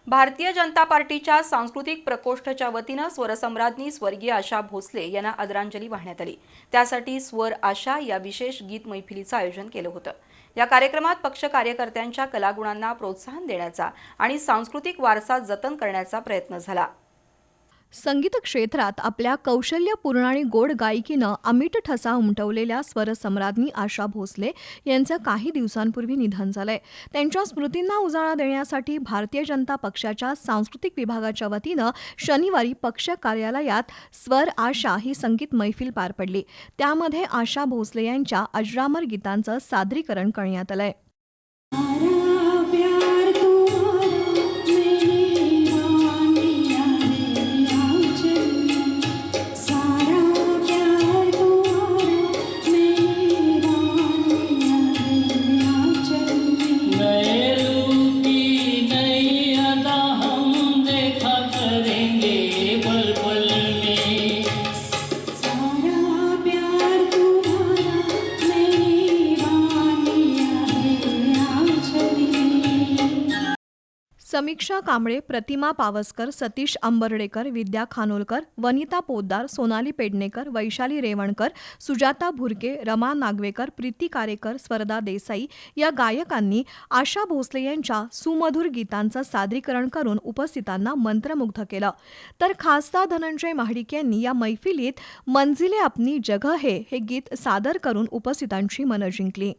भारतीय जनता पार्टीच्या सांस्कृतिक प्रकोष्ठच्या वतीनं स्वरसम्राज्ञी स्वर्गीय आशा भोसले यांना आदरांजली वाहण्यात आली। त्यासाठी स्वर आशा या विशेष गीत मैफिलीचं आयोजन केलं होतं। या कार्यक्रमात पक्ष कार्यकर्त्यांच्या कलागुणांना प्रोत्साहन देण्याचा आणि सांस्कृतिक वारसा जतन करण्याचा प्रयत्न झाला। संगीत क्षेत्रात आपल्या कौशल्यपूर्ण आणि गोड गायकीनं अमिट ठसा उमटवलेल्या स्वरसम्राज्ञी आशा भोसले यांचं काही दिवसांपूर्वी निधन झालंय। त्यांच्या स्मृतींना उजाळा देण्यासाठी भारतीय जनता पक्षाच्या सांस्कृतिक विभागाच्या वतीनं शनिवारी पक्ष कार्यालयात स्वर आशा ही संगीत मैफिल पार पडली। त्यामध्ये आशा भोसले यांच्या अजरामर गीतांचं सादरीकरण करण्यात आलंय। समीक्षा कांबळे, प्रतिमा पावसकर, सतीश अंबर्डेकर, विद्या खानोलकर, वनिता पोद्दार, सोनाली पेडणेकर, वैशाली रेवणकर, सुजाता भुरके, रमा नागवेकर, प्रीती कारेकर, स्वरदा देसाई या गायकांनी आशा भोसले यांच्या सुमधुर गीतांचं सादरीकरण करून उपस्थितांना मंत्रमुग्ध केलं। तर खासदार धनंजय महाडिक यांनी या मैफिलीत मंजिले अपनी जगह है हे गीत सादर करून उपस्थितांची मनं जिंकली।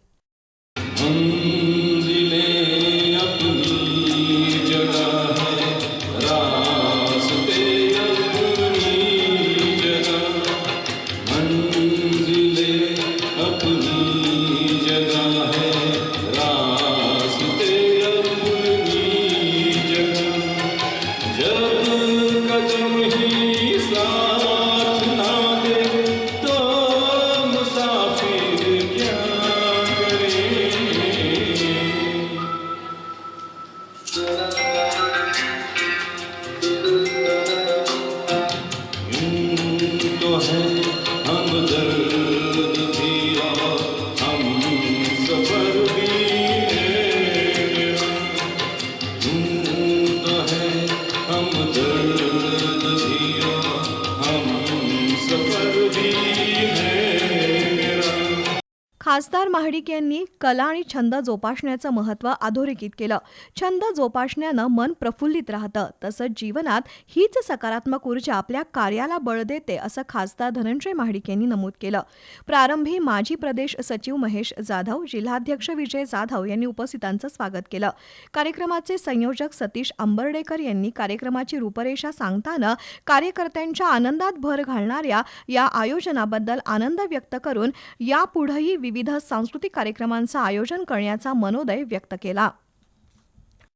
खासदार महाडिक यांनी कला आणि छंद जोपासण्याचं महत्त्व अधोरेखित केलं। छंद जोपासण्यानं मन प्रफुल्लित राहतं, तसंच जीवनात हीच सकारात्मक ऊर्जा आपल्या कार्याला बळ देते, असं खासदार धनंजय महाडिक यांनी नमूद केलं। प्रारंभी माजी प्रदेश सचिव महेश जाधव, जिल्हाध्यक्ष विजय जाधव यांनी उपस्थितांचं स्वागत केलं। कार्यक्रमाचे संयोजक सतीश अंबर्डेकर यांनी कार्यक्रमाची रूपरेषा सांगताना कार्यकर्त्यांच्या आनंदात भर घालणाऱ्या या आयोजनाबद्दल आनंद व्यक्त करून यापुढेही विविध सांस्कृतिक कार्यक्रमांचं आयोजन करण्याचा मनोदय व्यक्त केला।